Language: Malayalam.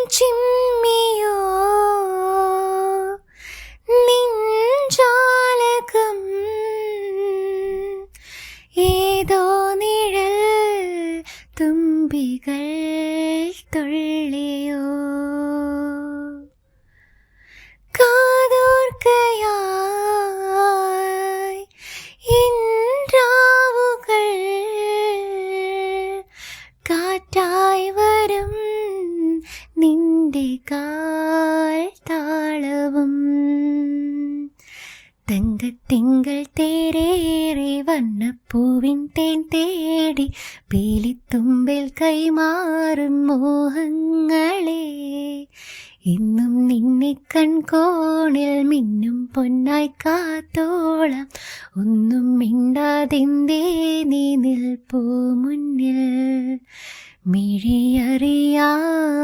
ചിമ്മിയോ നിൻജാലകം ഏതോ നിഴൽ തുമ്പികൾ തുള്ളിയോ കാതോർക്കയായി ഇൻറാവുകൾ കാറ്റായി വരും നിന്റെ കാൽ താളവും തങ്കത്തിങ്കൾ തേരേറി വന്നപ്പൂവിൻ തേൻ തേടി പീലിത്തുമ്പിൽ കൈമാറും മോഹങ്ങളെ ഇന്നും നിന്നെ കൺകോണിൽ മിന്നും പൊന്നായി കാത്തോളം ഒന്നും മിണ്ടാതെന്തേ നീ നിൽപ്പൂ മുന്നിൽ മിഴിയറിയാ